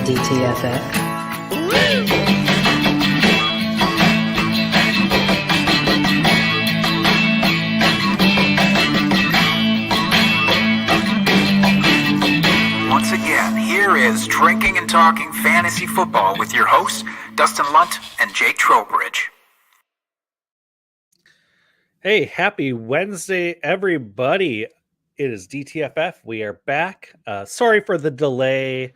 DTFF. Once again, here is Drinking and Talking Fantasy Football with your hosts, Dustin Lunt and Jake Trowbridge. Hey, happy Wednesday, everybody. It is DTFF. We are back. Sorry for the delay,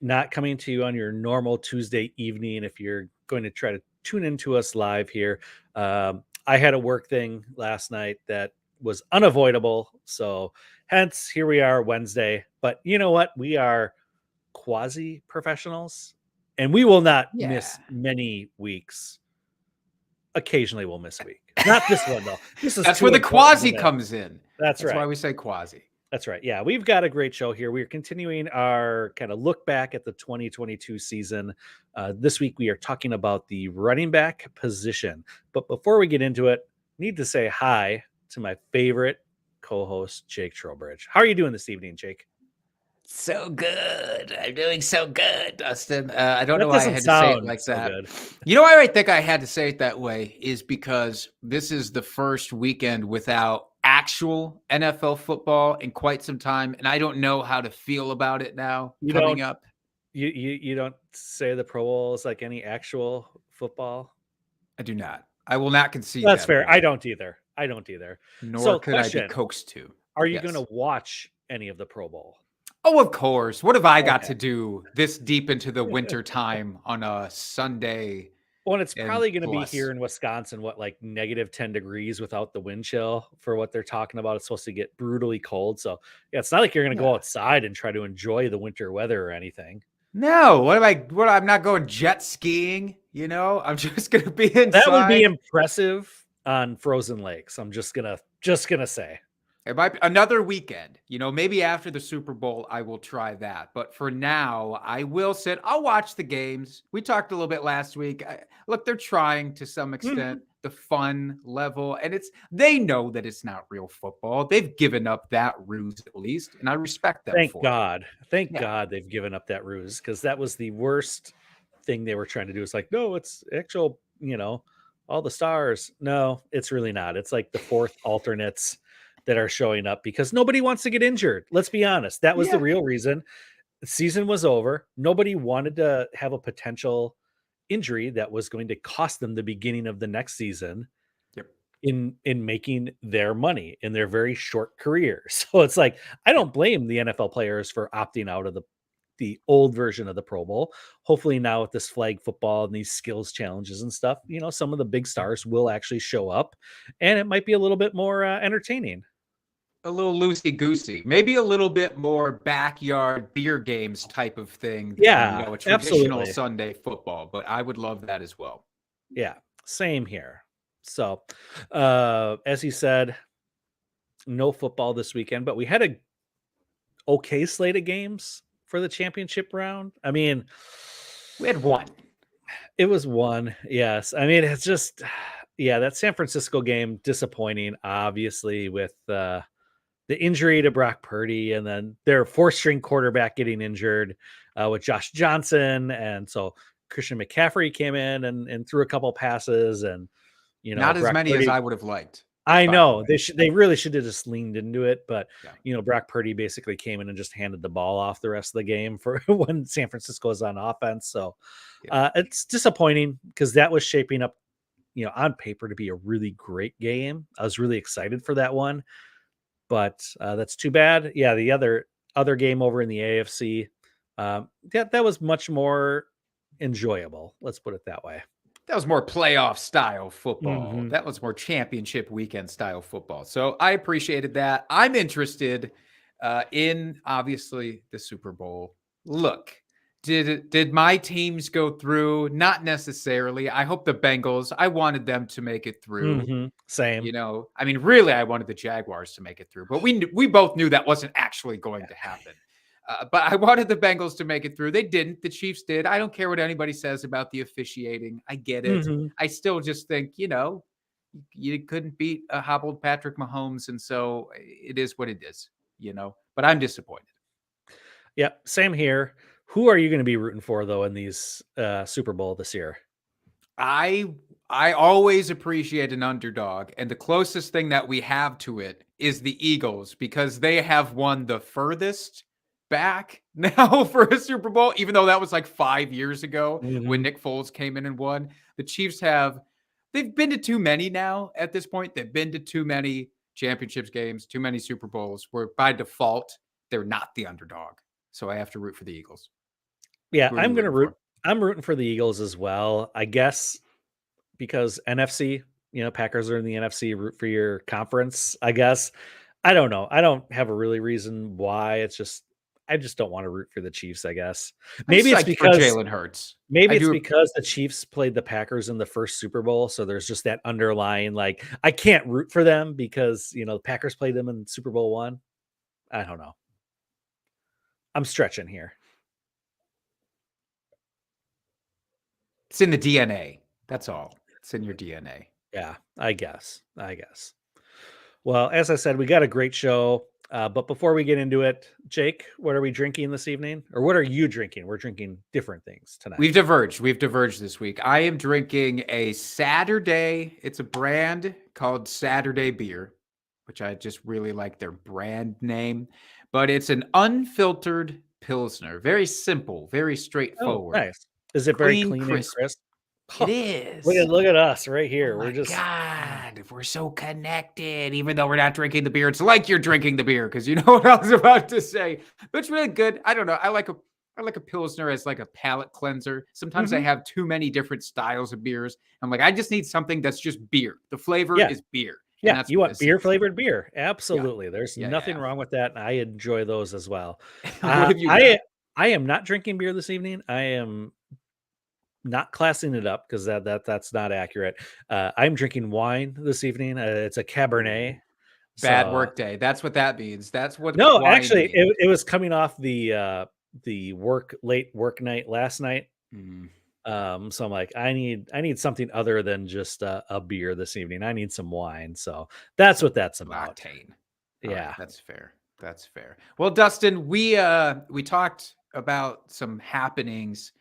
not coming to you on your normal Tuesday evening if you're going to try to tune into us live here. I had a work thing last night that was unavoidable. So hence, here we are Wednesday. But you know what? We are quasi-professionals, and we will not miss many weeks. Occasionally we'll miss a week. Not this one, though. That's where the quasi comes in. That's right. That's why we say quasi. That's right. Yeah, we've got a great show here. We're continuing our kind of look back at the 2022 season. This week, we are talking about the running back position. But before we get into it, I need to say hi to my favorite co-host, Jake Trowbridge. How are you doing this evening, Jake? So good. I'm doing so good, Dustin. I don't know why I had to say it like that. Good. You know why I think I had to say it that way is because this is the first weekend without actual NFL football in quite some time, and I don't know how to feel about it now coming up. You don't say the Pro Bowl is like any actual football? I do not. I will not concede That's that. Fair. I don't either. Nor could I be coaxed to. Are you going to watch any of the Pro Bowl? Oh, of course. What have I got to do this deep into the winter time on a Sunday? Well, it's probably going to be here in Wisconsin, like negative 10 degrees without the wind chill for what they're talking about. It's supposed to get brutally cold. So, yeah, it's not like you're going to go outside and try to enjoy the winter weather or anything. No. I'm not going jet skiing, I'm just going to be inside. That would be impressive on frozen lakes. I'm just going to say. It might be another weekend, maybe after the Super Bowl, I will try that. But for now, I will I'll watch the games. We talked a little bit last week. Look, they're trying to some extent the fun level, and they know that it's not real football. They've given up that ruse at least, and I respect them. Thank God they've given up that ruse, because that was the worst thing they were trying to do. It's like, no, it's actual, all the stars. No, it's really not. It's like the fourth alternates that are showing up because nobody wants to get injured. Let's be honest. That was the real reason. The season was over. Nobody wanted to have a potential injury that was going to cost them the beginning of the next season in making their money in their very short career. So it's like, I don't blame the NFL players for opting out of the old version of the Pro Bowl. Hopefully now with this flag football and these skills challenges and stuff, some of the big stars will actually show up, and it might be a little bit more entertaining. A little loosey-goosey, maybe a little bit more backyard beer games type of thing. Yeah, a traditional Sunday football, but I would love that as well. Yeah, same here. So, as you said, no football this weekend, but we had a okay slate of games for the championship round. I mean, we had one. It was one, yes. I mean, it's just, that San Francisco game, disappointing, obviously, with the injury to Brock Purdy, and then their fourth-string quarterback getting injured with Josh Johnson. And so Christian McCaffrey came in and threw a couple passes, and, not as many as I would have liked. I know they really should have just leaned into it, but Brock Purdy basically came in and just handed the ball off the rest of the game for when San Francisco was on offense. So it's disappointing because that was shaping up, on paper to be a really great game. I was really excited for that one, but that's too bad. Yeah, the other game over in the AFC, that was much more enjoyable. Let's put it that way. That was more playoff style football. Mm-hmm. That was more championship weekend style football. So I appreciated that. I'm interested in, obviously, the Super Bowl. Look, did my teams go through? Not necessarily. I hope the Bengals, I wanted them to make it through. Mm-hmm. Same. Really, I wanted the Jaguars to make it through. But we both knew that wasn't actually going to happen. But I wanted the Bengals to make it through. They didn't. The Chiefs did. I don't care what anybody says about the officiating. I get it. Mm-hmm. I still just think, you couldn't beat a hobbled Patrick Mahomes. And so it is what it is, But I'm disappointed. Yeah, same here. Who are you going to be rooting for though in these Super Bowl this year? I always appreciate an underdog, and the closest thing that we have to it is the Eagles because they have won the furthest back now for a Super Bowl, even though that was like 5 years ago when Mhm. Nick Foles came in and won. The Chiefs they've been to too many now at this point. They've been to too many championships games, too many Super Bowls, where by default they're not the underdog. So I have to root for the Eagles. Yeah, Who are I'm you going to rooting root. for? I'm rooting for the Eagles as well. I guess because NFC, Packers are in the NFC. Root for your conference. I guess. I don't know. I don't have a really reason why. It's just I just don't want to root for the Chiefs. I guess I'm maybe it's psyched for because Jalen Hurts. maybe I it's do. because the Chiefs played the Packers in the first Super Bowl, so there's just that underlying like I can't root for them because the Packers played them in Super Bowl one. I don't know. I'm stretching here. It's in the DNA. That's all. It's in your DNA. Yeah, I guess. I guess. Well, as I said, we got a great show. But before we get into it, Jake, what are we drinking this evening? Or what are you drinking? We're drinking different things tonight. We've diverged. We've diverged this week. I am drinking a Saturday. It's a brand called Saturday Beer, which I just really like their brand name. But it's an unfiltered Pilsner. Very simple, very Oh, straightforward, nice. Is it very clean, clean and crisp. crisp? It Look is. at look at us right Oh here. We're my just God, we're so connected, even though we're not drinking the beer. It's like you're drinking the beer because you know what I was about to say. But it's really good. I don't know. I like a Pilsner as like a palate cleanser. Sometimes I Mhm. have too many different styles of beers. I'm like, I just need something that's just beer. The flavor Yeah. is beer. And Yeah, that's you what want this is. beer flavored beer. Yeah. Absolutely. There's Yeah. nothing Yeah. wrong with that. And I enjoy those as well. What Uh, have you got? I am not drinking beer this evening. I am not classing it up because that's not accurate. I'm drinking wine this evening. It's a Cabernet. Ooh, bad So work day. That's what that means. That's what no, wine actually, means. it was coming off the late work night last night. Mm, So I'm like, I need something other than just a beer this evening. I need some wine. So that's what that's about. Octane. All right, Yeah. that's fair. That's fair. Well, Dustin, we talked about some happenings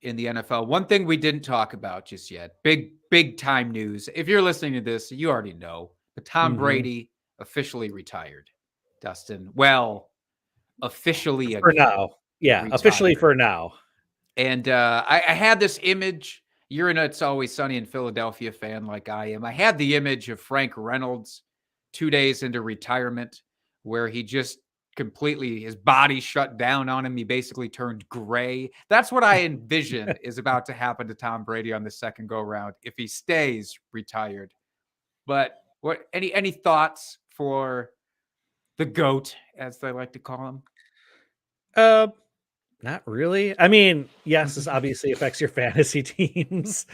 in the NFL. One thing we didn't talk about just yet, big time news. If you're listening to this, you already know, but Tom Hmm. Brady officially retired. Dustin, well, officially For again now. Yeah, officially retired. for now. And I had this image. You're an It's Always Sunny in Philadelphia fan like I am. I had the image of Frank Reynolds 2 days into retirement where he just completely, his body shut down on him. He basically turned gray. That's what I envision is about to happen to Tom Brady on the second go round if he stays retired. But any thoughts for the GOAT, as they like to call Uh, Not really. I mean, yes, this him? obviously affects your fantasy teams,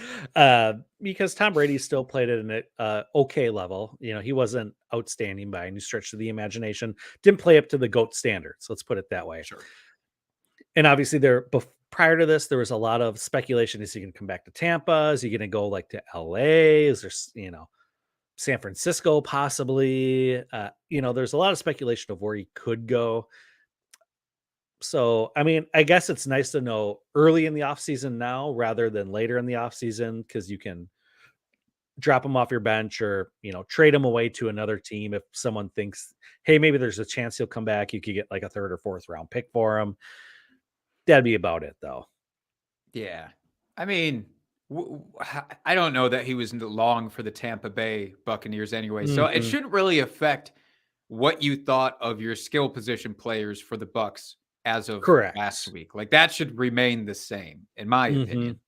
because Tom Brady still played at an okay level. He wasn't outstanding by any stretch of the imagination. Didn't play up to the GOAT standards. Let's put it that way. Sure. And obviously, prior to this, there was a lot of speculation: is he going to come back to Tampa? Is he going to go like to LA? Is there, San Francisco possibly? There's a lot of speculation of where he could go. So, I mean, I guess it's nice to know early in the offseason now rather than later in the offseason because you can drop him off your bench or, trade him away to another team if someone thinks, hey, maybe there's a chance he'll come back. You could get like a third or fourth round pick for him. That'd be about it, though. Yeah. I mean, I don't know that he was long for the Tampa Bay Buccaneers anyway. So it Mhm. shouldn't really affect what you thought of your skill position players for the Bucks as of last Correct. week. Like that should remain the same, in my Hmm. opinion.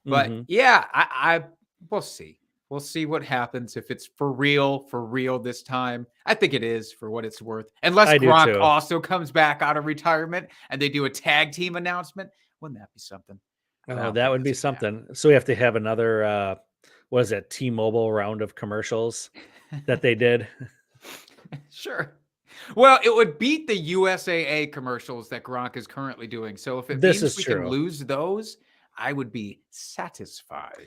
But Hmm. yeah, I we'll see. We'll see what happens if it's for real this time. I think it is for what it's worth. Unless I do Gronk too. also comes back out of retirement and they do a tag team announcement. Wouldn't that be something? But I Oh, don't that think would that's be going something. So we have to have another, what is it, T-Mobile round of commercials to that they did. happen. Sure. Well, it would beat the USAA commercials that Gronk is currently doing. So if it This means is we can true. lose those, I would be satisfied.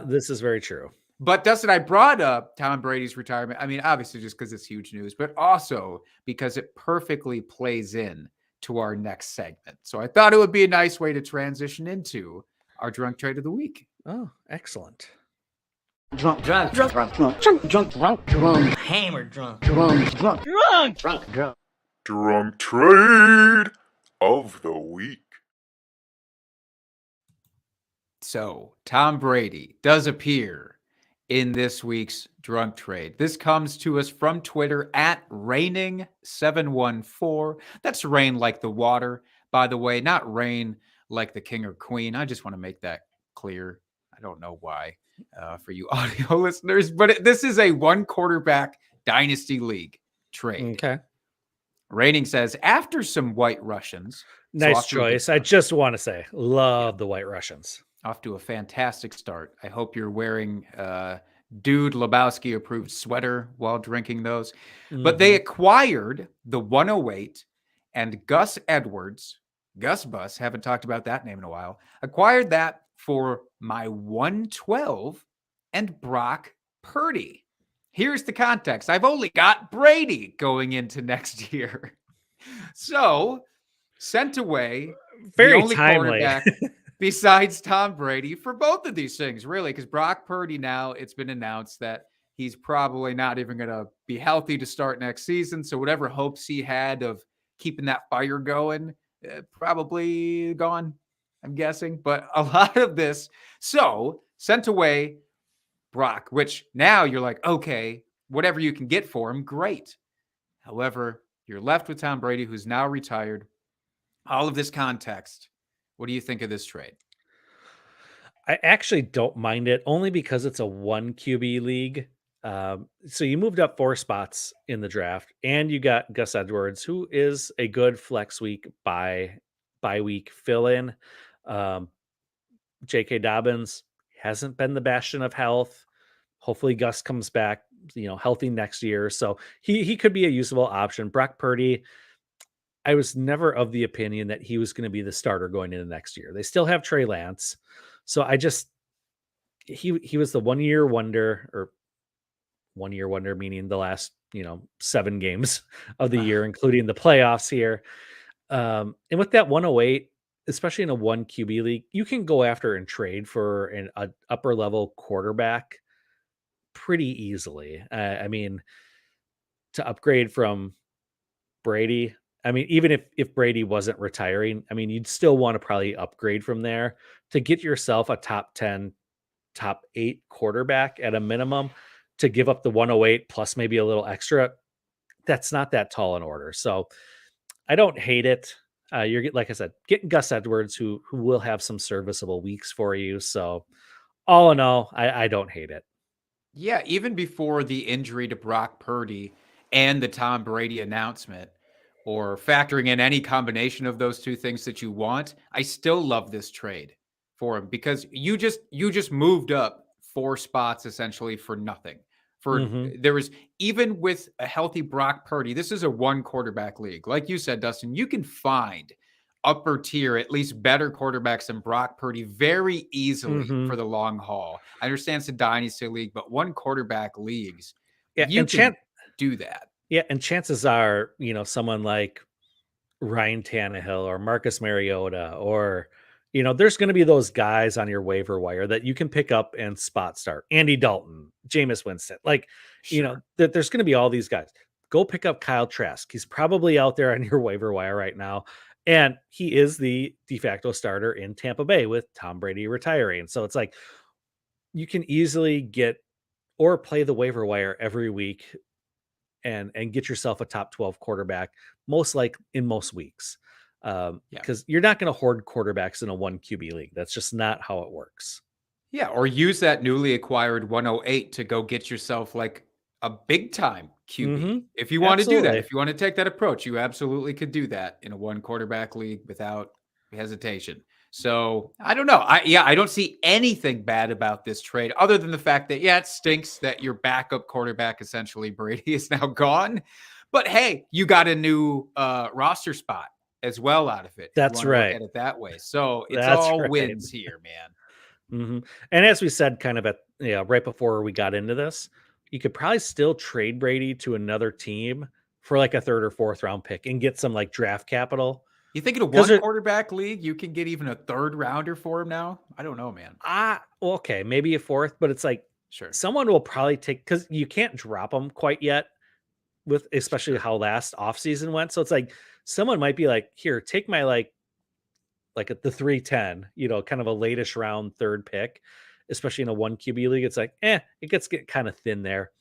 This is very true. But Dustin, I brought up Tom Brady's retirement. I mean, obviously just because it's huge news, but also because it perfectly plays in to our next segment. So I thought it would be a nice way to transition into our drunk trade of the week. Oh, excellent. Drunk, hammered drunk. Drunk trade of the week. So Tom Brady does appear in this week's drunk trade. This comes to us from Twitter at raining714. That's rain like the water, by the way, not rain like the king or queen. I just want to make that clear. I don't know why for you audio listeners, but this is a one quarterback dynasty league trade. Okay. Raining says, after some White Russians. Nice choice. I just want to say, love the White Russians. Off to a fantastic start. I hope you're wearing Dude Lebowski approved sweater while drinking those. But they acquired the 108 and Gus Edwards, Gus Bus, haven't talked about that name in a while, acquired that for my 112 and Brock Purdy. Here's the context. I've only got Brady going into next year. So sent away very the only timely quarterback besides Tom Brady for both of these things, really, because Brock Purdy now, it's been announced that he's probably not even going to be healthy to start next season. So whatever hopes he had of keeping that fire going, probably gone, I'm guessing. But a lot of this, so sent away Brock, which now you're like, okay, whatever you can get for him, great. However, you're left with Tom Brady, who's now retired. All of this context. What do you think of this trade? I actually don't mind it, only because it's a 1 QB league. So you moved up 4 spots in the draft, and you got Gus Edwards, who is a good flex week bye week fill in. J.K. Dobbins hasn't been the bastion of health. Hopefully Gus comes back, healthy next year. So he could be a usable option. Brock Purdy, I was never of the opinion that he was going to be the starter going into next year. They still have Trey Lance. So he was the 1 year wonder, or 1 year wonder, meaning the last, 7 games of the year, including the playoffs here. And with that 108, especially in a 1 QB league, you can go after and trade for an upper level quarterback pretty easily. I mean, to upgrade from Brady, I mean, even if Brady wasn't retiring, I mean, you'd still want to probably upgrade from there to get yourself a top 10, top 8 quarterback at a minimum. To give up the 108 plus maybe a little extra, that's not that tall an order. So I don't hate it. You're, like I said, getting Gus Edwards, who will have some serviceable weeks for you. So all in all, I don't hate it. Yeah, even before the injury to Brock Purdy and the Tom Brady announcement, or factoring in any combination of those two things that you want, I still love this trade for him, because you just moved up 4 spots essentially for nothing. There was, even with a healthy Brock Purdy, this is a 1 quarterback league. Like you said, Dustin, you can find upper tier, at least better quarterbacks than Brock Purdy very easily for the long haul. I understand it's a dynasty league, but 1 quarterback leagues, you can do that. Yeah, and chances are, someone like Ryan Tannehill or Marcus Mariota, or there's going to be those guys on your waiver wire that you can pick up and spot start. Andy Dalton, Jameis Winston, there's going to be all these guys. Go pick up Kyle Trask. He's probably out there on your waiver wire right now. And he is the de facto starter in Tampa Bay with Tom Brady retiring. So it's like you can easily get or play the waiver wire every week and get yourself a top 12 quarterback, in most weeks. Because you're not going to hoard quarterbacks in a 1 QB league. That's just not how it works. Yeah, or use that newly acquired 108 to go get yourself like a big time QB. If you want to do that, if you want to take that approach, you absolutely could do that in a 1 quarterback league without hesitation. So I don't know. I don't see anything bad about this trade other than the fact that, it stinks that your backup quarterback, essentially Brady, is now gone. But hey, you got a new roster spot as well out of it. That's right. Look at it that way. So it's all wins here, man. And as we said, kind of right before we got into this, you could probably still trade Brady to another team for like a 3rd or 4th round pick and get some like draft capital You think in a 'Cause one quarterback league, you can get even a third rounder for him now? I don't know, man. Well, okay, maybe a fourth, but it's like Sure. someone will probably take because you can't drop them quite yet with especially how last offseason went. So it's like someone might be like, here, take my like at the 310, kind of a latish round third pick, especially in a one QB league. It's like, it get kind of thin there.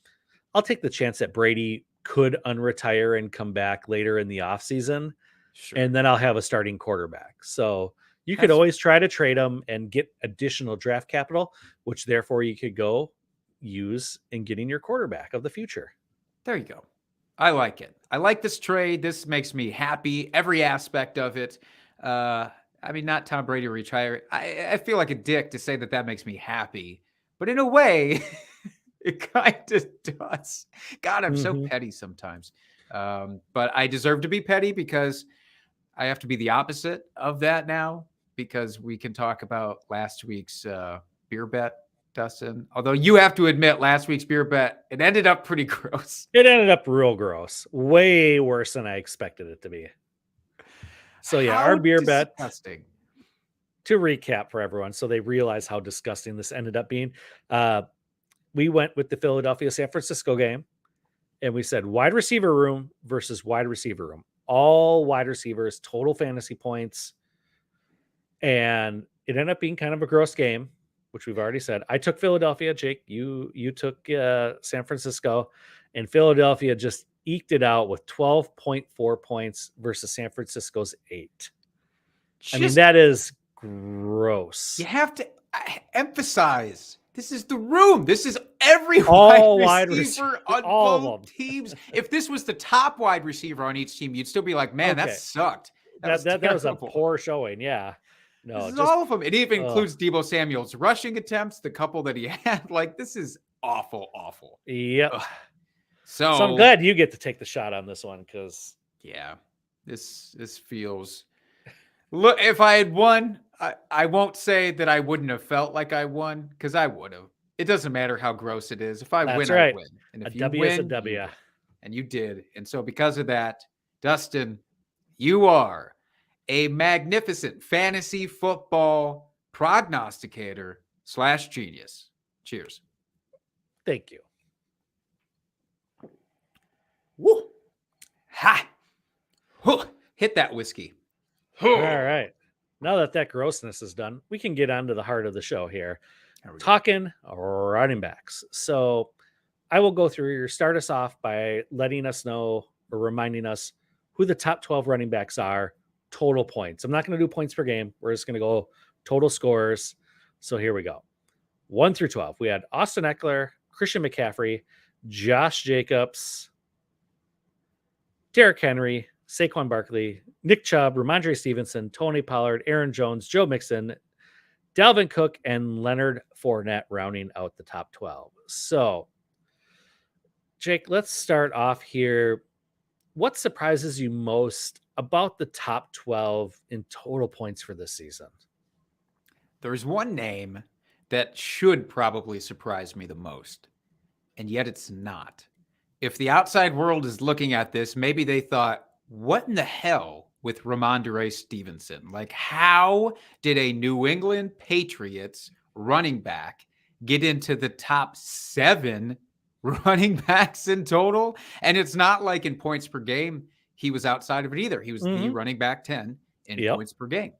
I'll take the chance that Brady could unretire and come back later in the offseason, Sure. and then I'll have a starting quarterback. So you could That's- always try to trade him and get additional draft capital, which therefore you could go use in getting your quarterback of the future. There you go. I like it. I like this trade. This makes me happy. Every aspect of it. I mean, not Tom Brady retire. I feel like a dick to say that makes me happy, but in a way, it kind of does. God, I'm so petty sometimes. But I deserve to be petty because I have to be the opposite of that now, because we can talk about last week's beer bet, Dustin. Although you have to admit, last week's beer bet, it ended up pretty gross. It ended up real gross, way worse than I expected it to be. So yeah, our beer bet, to recap for everyone, so they realize how disgusting this ended up being. We went with the Philadelphia San Francisco game, and we said wide receiver room versus wide receiver room. All wide receivers, total fantasy points. And it ended up being kind of a gross game, which we've already said. I took Philadelphia. Jake, you took San Francisco, and Philadelphia just eked it out with 12.4 points versus San Francisco's 8. I mean, that is gross. You have to emphasize, this is the room. This is every All wide receiver on all both of them. teams. If this was the top wide receiver on each team, you'd still be like, man, that sucked. That was a poor showing. Yeah. No, this is all of them. It even includes Deebo Samuel's rushing attempts, the couple that he had. Like, this is awful, awful. Yep. So I'm glad you get to take the shot on this one, because this feels. Look, if I had won, I won't say that I wouldn't have felt like I won, because I would have. It doesn't matter how gross it is. If I win, I win. And if you win, is a W. And you did. And so because of that, Dustin, you are a magnificent fantasy football prognosticator / genius. Cheers. Thank you. Woo! Ha! Hit that whiskey. All right. Now that grossness is done, we can get on to the heart of the show here. Talking running backs. So I will go through. Start us off by letting us know or reminding us who the top 12 running backs are, total points. I'm not going to do points per game. We're just going to go total scores. So here we go. 1 through 12. We had Austin Eckler, Christian McCaffrey, Josh Jacobs, Derrick Henry, Saquon Barkley, Nick Chubb, Ramondre Stevenson, Tony Pollard, Aaron Jones, Joe Mixon, Dalvin Cook, and Leonard Fournette rounding out the top 12. So, Jake, let's start off here. What surprises you most about the top 12 in total points for this season? There's one name that should probably surprise me the most, and yet it's not. If the outside world is looking at this, maybe they thought, what in the hell with Ramondre Stevenson? Like, how did a New England Patriots running back get into the top 7 running backs in total? And it's not like in points per game, he was outside of it either. He was the running back 10 in points per game.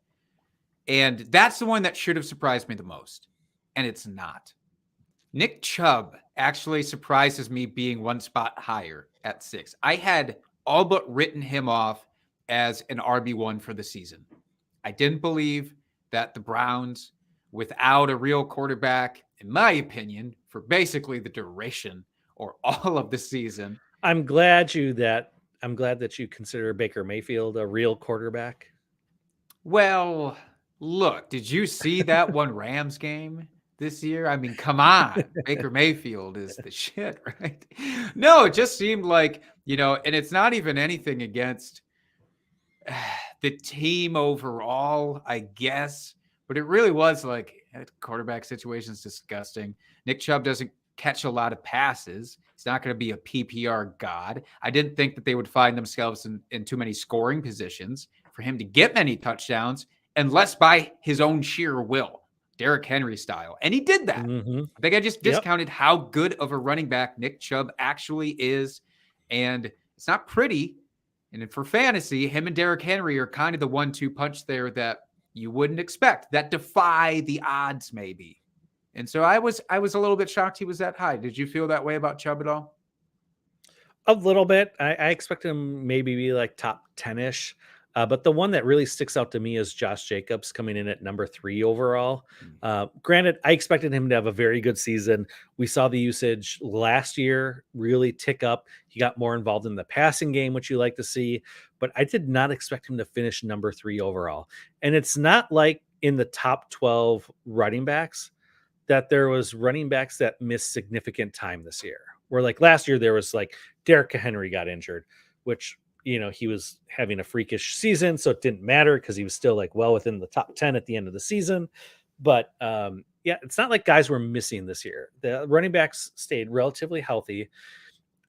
And that's the one that should have surprised me the most. And it's not. Nick Chubb actually surprises me being one spot higher at 6. I had all but written him off as an RB1 for the season. I didn't believe that the Browns, without a real quarterback, in my opinion, for basically the duration or all of the season. I'm glad that you consider Baker Mayfield a real quarterback. Well, look, did you see that one Rams game this year? I mean, come on. Baker Mayfield is the shit, right? No, it just seemed like, and it's not even anything against the team overall, I guess, but it really was like quarterback situation is disgusting. Nick Chubb doesn't catch a lot of passes. He's not going to be a PPR god. I didn't think that they would find themselves in too many scoring positions for him to get many touchdowns unless by his own sheer will, Derrick Henry style. And he did that. I think I just discounted how good of a running back Nick Chubb actually is. And it's not pretty. And for fantasy, him and Derrick Henry are kind of the 1-2 punch there that you wouldn't expect, that defy the odds maybe. And so I was a little bit shocked he was that high. Did you feel that way about Chubb at all? A little bit. I expect him maybe be like top 10-ish. But the one that really sticks out to me is Josh Jacobs coming in at number 3 overall. Granted, I expected him to have a very good season. We saw the usage last year really tick up. He got more involved in the passing game, which you like to see. But I did not expect him to finish number 3 overall. And it's not like in the top 12 running backs that there was running backs that missed significant time this year. Where like last year there was like Derrick Henry got injured, which, you know, he was having a freakish season, so it didn't matter because he was still like well within the top 10 at the end of the season. But yeah, it's not like guys were missing this year. The running backs stayed relatively healthy.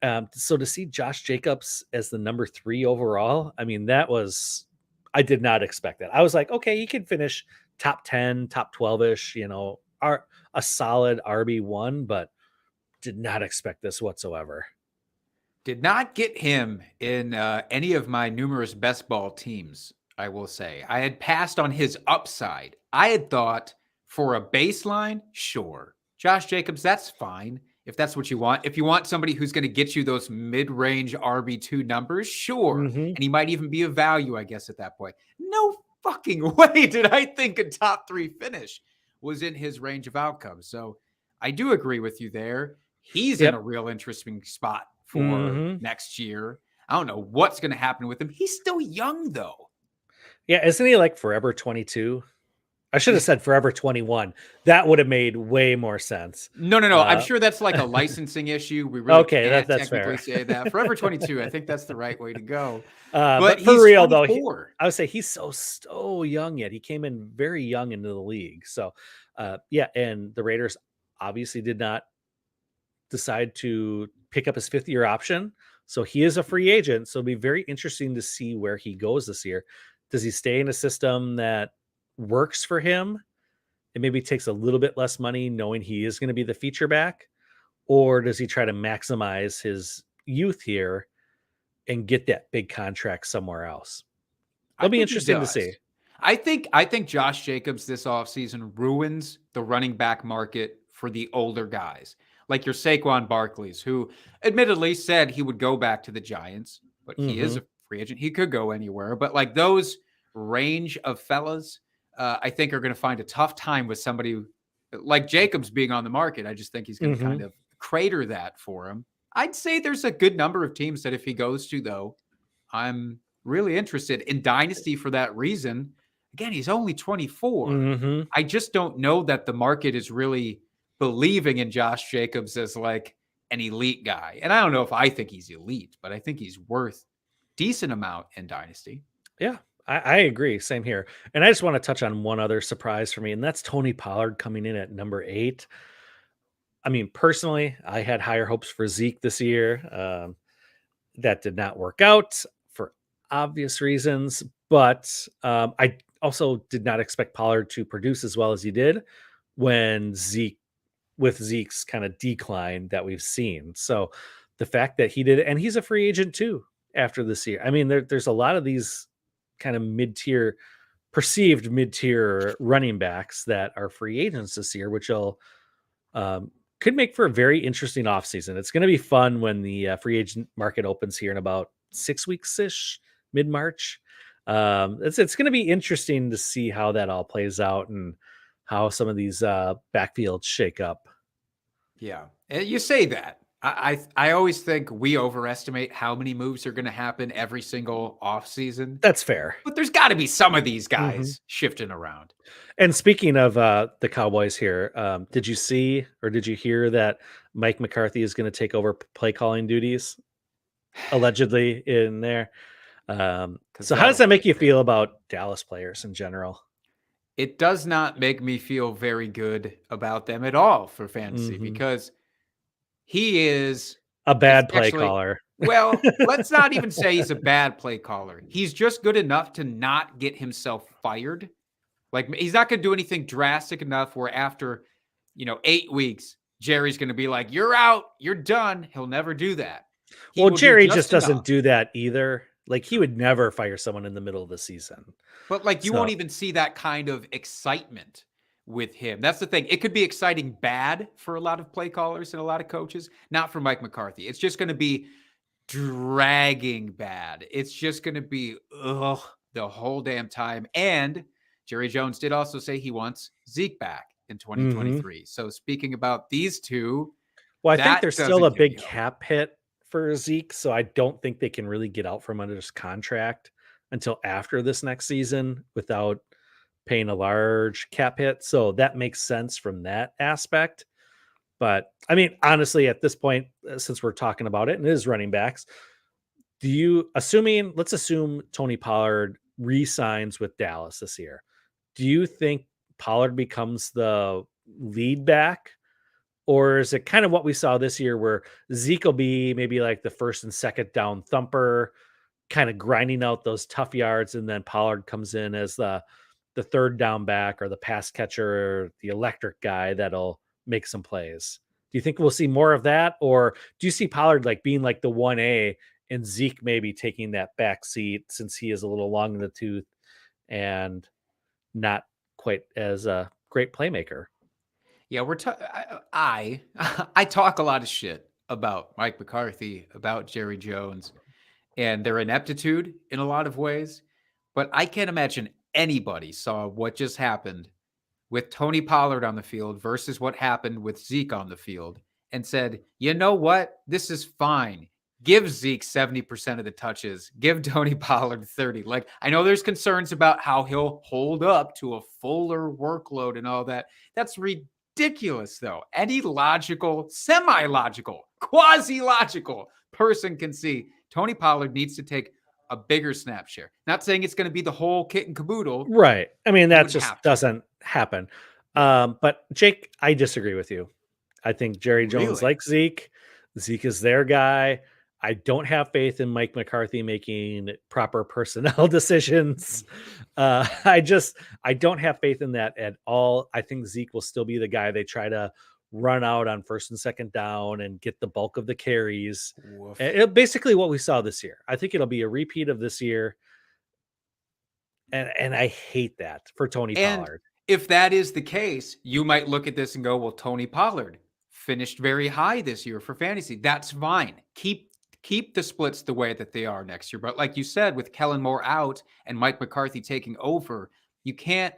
So to see Josh Jacobs as the number 3 overall, I mean, I did not expect that. I was like, okay, he could finish top 10, top 12-ish, you know, a solid RB1, but did not expect this whatsoever. Did not get him in any of my numerous best ball teams, I will say. I had passed on his upside. I had thought for a baseline, sure. Josh Jacobs, that's fine if that's what you want. If you want somebody who's going to get you those mid-range RB2 numbers, sure. And he might even be a value, I guess, at that point. No fucking way did I think a top 3 finish was in his range of outcomes. So I do agree with you there. He's in a real interesting spot for next year. I don't know what's going to happen with him. He's still young, though. Yeah, isn't he like forever 22? I should have said forever 21. That would have made way more sense. No. I'm sure that's like a licensing issue. We really can't that's technically fair. say that. Forever 22, I think that's the right way to go. But for real, 24. Though, I would say he's so young yet. He came in very young into the league. So, yeah, and the Raiders obviously did not decide to pick up his 5th-year option. So he is a free agent. So it'll be very interesting to see where he goes this year. Does he stay in a system that works for him and maybe takes a little bit less money knowing he is going to be the feature back? Or does he try to maximize his youth here and get that big contract somewhere else? It'll be interesting to see. I think Josh Jacobs this offseason ruins the running back market for the older guys. Like your Saquon Barkleys, who admittedly said he would go back to the Giants, but he is a free agent. He could go anywhere. But like those range of fellas, I think are going to find a tough time with somebody like Jacobs being on the market. I just think he's going to kind of crater that for him. I'd say there's a good number of teams that if he goes to, though, I'm really interested in Dynasty for that reason. Again, he's only 24. I just don't know that the market is really believing in Josh Jacobs as like an elite guy. And I don't know if I think he's elite, but I think he's worth decent amount in Dynasty. Yeah, I agree. Same here. And I just want to touch on one other surprise for me, and that's Tony Pollard coming in at number 8. I mean, personally, I had higher hopes for Zeke this year. That did not work out for obvious reasons, but I also did not expect Pollard to produce as well as he did with Zeke's kind of decline that we've seen. So the fact that he did it, and he's a free agent too after this year. I mean, there's a lot of these kind of perceived mid-tier running backs that are free agents this year, which will could make for a very interesting offseason. It's going to be fun when the free agent market opens here in about 6 weeks-ish, mid-March. It's going to be interesting to see how that all plays out and how some of these backfields shake up. Yeah, you say that. I always think we overestimate how many moves are going to happen every single offseason. That's fair. But there's got to be some of these guys shifting around. And speaking of the Cowboys here, did you see or did you hear that Mike McCarthy is going to take over play calling duties allegedly in there? So how does that make you feel about Dallas players in general? It does not make me feel very good about them at all for fantasy because he is a bad play caller. Well, let's not even say he's a bad play caller. He's just good enough to not get himself fired. Like, he's not going to do anything drastic enough where after, 8 weeks, Jerry's going to be like, "You're out, you're done." He'll never do that. He Well, will do Jerry just enough. doesn't do that either. Like, he would never fire someone in the middle of the season. But like, you So- won't even see that kind of excitement with him. That's the thing. It could be exciting bad for a lot of play callers and a lot of coaches, not for Mike McCarthy. It's just going to be dragging bad. It's just going to be the whole damn time. And Jerry Jones did also say he wants Zeke back in 2023. So speaking about these two, Well, I think that there's doesn't still a give big me hope. cap hit for Zeke, so I don't think they can really get out from under this contract until after this next season without paying a large cap hit. So that makes sense from that aspect. But I mean, honestly, at this point, since we're talking about it and it is running backs, let's assume Tony Pollard re-signs with Dallas this year. Do you think Pollard becomes the lead back? Or is it kind of what we saw this year where Zeke will be maybe like the first and second down thumper, kind of grinding out those tough yards, and then Pollard comes in as the third down back or the pass catcher or the electric guy that'll make some plays? Do you think we'll see more of that? Or do you see Pollard like being like the 1A and Zeke maybe taking that back seat since he is a little long in the tooth and not quite as a great playmaker? Yeah, I I talk a lot of shit about Mike McCarthy, about Jerry Jones, and their ineptitude in a lot of ways. But I can't imagine anybody saw what just happened with Tony Pollard on the field versus what happened with Zeke on the field and said, "You know what? This is fine. Give Zeke 70% of the touches. Give Tony Pollard 30." Like, I know there's concerns about how he'll hold up to a fuller workload and all that. That's ridiculous, though. Any logical, semi-logical, quasi-logical person can see Tony Pollard needs to take a bigger snap share. Not saying it's going to be the whole kit and caboodle. Right. I mean, that would just have to. doesn't happen. But Jake, I disagree with you. I think Jerry Jones Really? likes Zeke. Zeke is their guy. I don't have faith in Mike McCarthy making proper personnel decisions. I don't have faith in that at all. I think Zeke will still be the guy they try to run out on first and second down and get the bulk of the carries. Basically what we saw this year. I think it'll be a repeat of this year. And I hate that for Tony Pollard. If that is the case, you might look at this and go, well, Tony Pollard finished very high this year for fantasy. That's fine. Keep the splits the way that they are next year. But like you said, with Kellen Moore out and Mike McCarthy taking over, you can't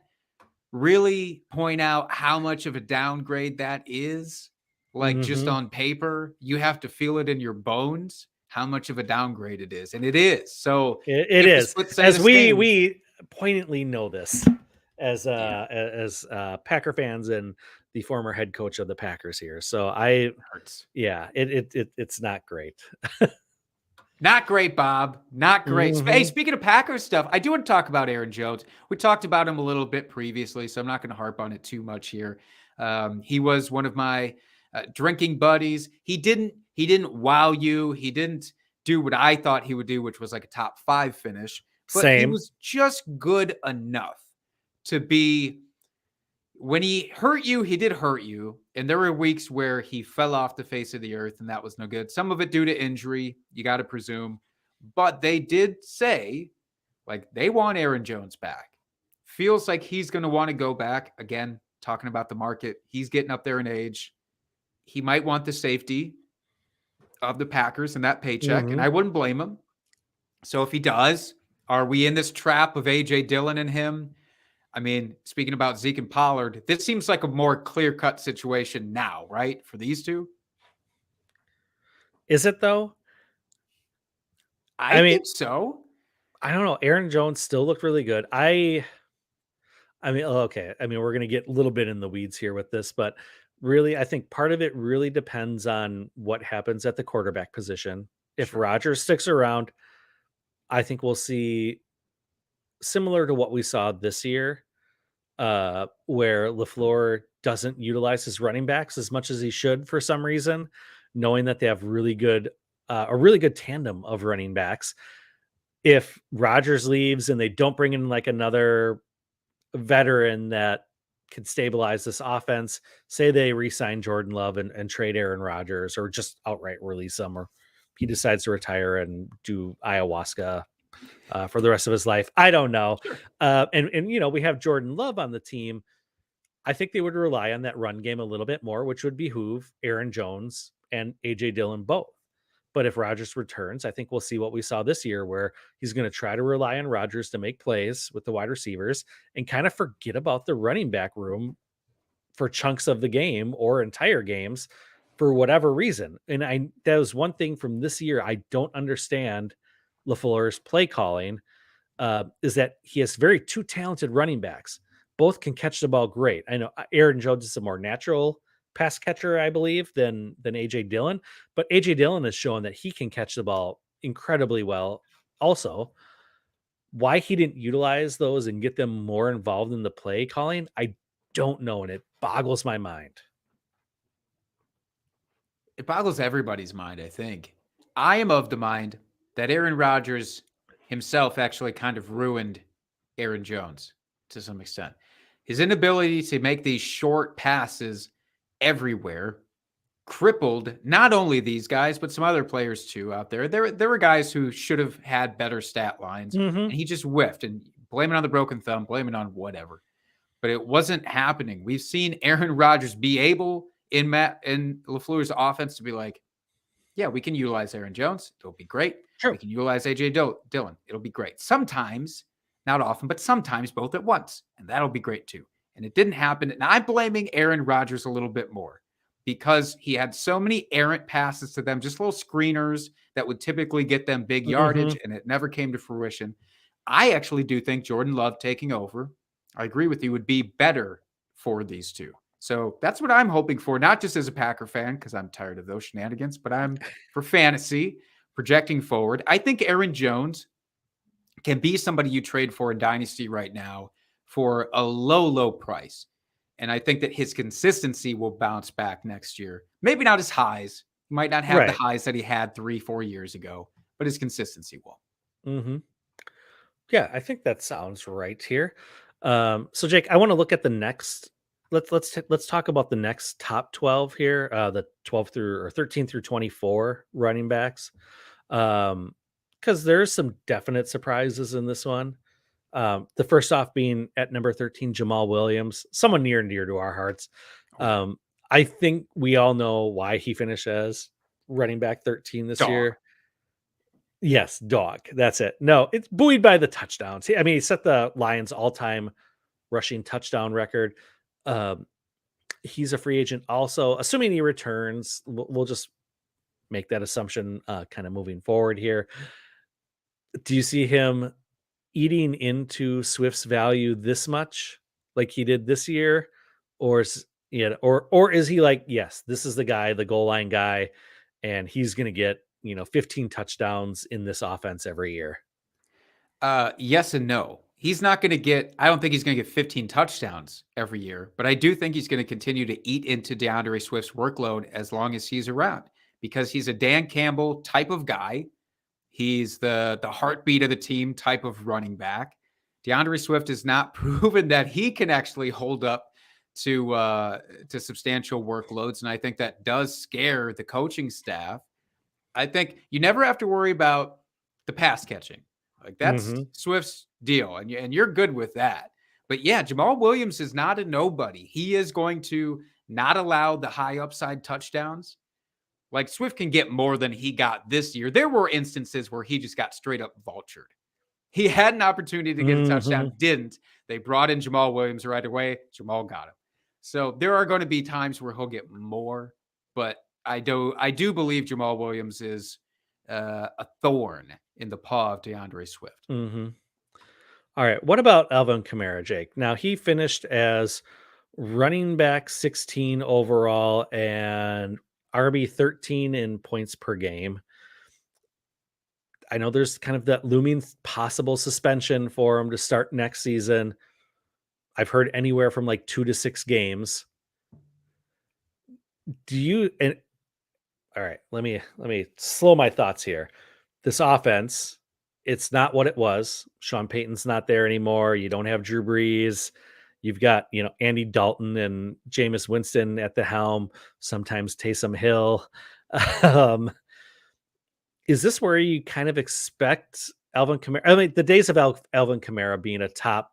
really point out how much of a downgrade that is. Like, just on paper, you have to feel it in your bones how much of a downgrade it is. And it is. So it if the is. splits say As the we same- poignantly know this as Packer fans and the former head coach of the Packers here. So hurts. it's not great. Not great, Bob. Not great. Hey, speaking of Packers stuff, I do want to talk about Aaron Jones. We talked about him a little bit previously, so I'm not going to harp on it too much here. He was one of my drinking buddies. He didn't wow you. He didn't do what I thought he would do, which was like a top 5 finish. But he was just good enough to be. When he hurt you, he did hurt you. And there were weeks where he fell off the face of the earth, and that was no good. Some of it due to injury, you got to presume. But they did say, like, they want Aaron Jones back. Feels like he's going to want to go back. Again, talking about the market, he's getting up there in age. He might want the safety of the Packers and that paycheck, and I wouldn't blame him. So if he does, are we in this trap of A.J. Dillon and him? I mean, speaking about Zeke and Pollard, this seems like a more clear-cut situation now, right, for these two? Is it, though? I think so. I don't know. Aaron Jones still looked really good. I mean, okay. I mean, we're going to get a little bit in the weeds here with this, but really, I think part of it really depends on what happens at the quarterback position. If Rodgers sticks around, I think we'll see similar to what we saw this year, where LaFleur doesn't utilize his running backs as much as he should for some reason, knowing that they have really good a really good tandem of running backs. If Rodgers leaves and they don't bring in like another veteran that can stabilize this offense, say they re-sign Jordan Love and trade Aaron Rodgers, or just outright release him, or he decides to retire and do ayahuasca for the rest of his life. I don't know. Sure. And we have Jordan Love on the team. I think they would rely on that run game a little bit more, which would behoove Aaron Jones and AJ Dillon both. But if Rodgers returns, I think we'll see what we saw this year, where he's going to try to rely on Rodgers to make plays with the wide receivers and kind of forget about the running back room for chunks of the game or entire games for whatever reason. And that was one thing from this year I don't understand LaFleur's play calling, is that he has two talented running backs. Both can catch the ball great. I know Aaron Jones is a more natural pass catcher, I believe, than AJ Dillon, but AJ Dillon has shown that he can catch the ball incredibly well. Also, why he didn't utilize those and get them more involved in the play calling, I don't know, and it boggles my mind. It boggles everybody's mind, I think. I am of the mind that Aaron Rodgers himself actually kind of ruined Aaron Jones to some extent. His inability to make these short passes everywhere crippled not only these guys, but some other players too out there. There were guys who should have had better stat lines, and he just whiffed, and blame it on the broken thumb, blame it on whatever. But it wasn't happening. We've seen Aaron Rodgers be able in LaFleur's offense to be like, yeah, we can utilize Aaron Jones. It'll be great. Sure. We can utilize AJ Dillon. It'll be great. Sometimes, not often, but sometimes both at once. And that'll be great too. And it didn't happen. And I'm blaming Aaron Rodgers a little bit more because he had so many errant passes to them, just little screeners that would typically get them big yardage, and it never came to fruition. I actually do think Jordan Love taking over, I agree with you, would be better for these two. So that's what I'm hoping for, not just as a Packer fan, because I'm tired of those shenanigans, but I'm for fantasy, projecting forward. I think Aaron Jones can be somebody you trade for in Dynasty right now for a low, low price. And I think that his consistency will bounce back next year. Maybe not his highs. He might not have the highs that he had 3-4 years ago, but his consistency will. Yeah, I think that sounds right here. So Jake, I want to look at the next. Let's talk about the next top 12 here, the 12 through or 13 through 24 running backs, because there's some definite surprises in this one. The first off being at number 13, Jamal Williams, someone near and dear to our hearts. I think we all know why he finished as running back 13 this year. Yes, dog. That's it. No, it's buoyed by the touchdowns. I mean, he set the Lions all-time rushing touchdown record. He's a free agent also, assuming he returns. We'll just make that assumption kind of moving forward here. Do you see him eating into Swift's value this much like he did this year? Or is he like, yes, this is the guy, the goal line guy, and he's going to get 15 touchdowns in this offense every year? Yes and no. He's not going to get, I don't think he's going to get 15 touchdowns every year, but I do think he's going to continue to eat into DeAndre Swift's workload as long as he's around, because he's a Dan Campbell type of guy. He's the heartbeat of the team type of running back. DeAndre Swift has not proven that he can actually hold up to substantial workloads, and I think that does scare the coaching staff. I think you never have to worry about the pass catching. Like that's Swift's deal, and you're good with that. But yeah, Jamal Williams is not a nobody. He is going to not allow the high upside touchdowns. Like Swift can get more than he got this year. There were instances where he just got straight up vultured. He had an opportunity to get a touchdown, didn't. They brought in Jamal Williams right away. Jamal got him. So there are going to be times where he'll get more, but I do believe Jamal Williams is a thorn in the paw of DeAndre Swift. All right. What about Alvin Kamara, Jake? Now he finished as running back 16 overall and RB 13 in points per game. I know there's kind of that looming possible suspension for him to start next season. I've heard anywhere from like 2 to 6 games. Are all right, let me slow my thoughts here. This offense, it's not what it was. Sean Payton's not there anymore. You don't have Drew Brees. You've got, Andy Dalton and Jameis Winston at the helm, sometimes Taysom Hill. Um, is this where you kind of expect Alvin Kamara? I mean, the days of Alvin Kamara being a top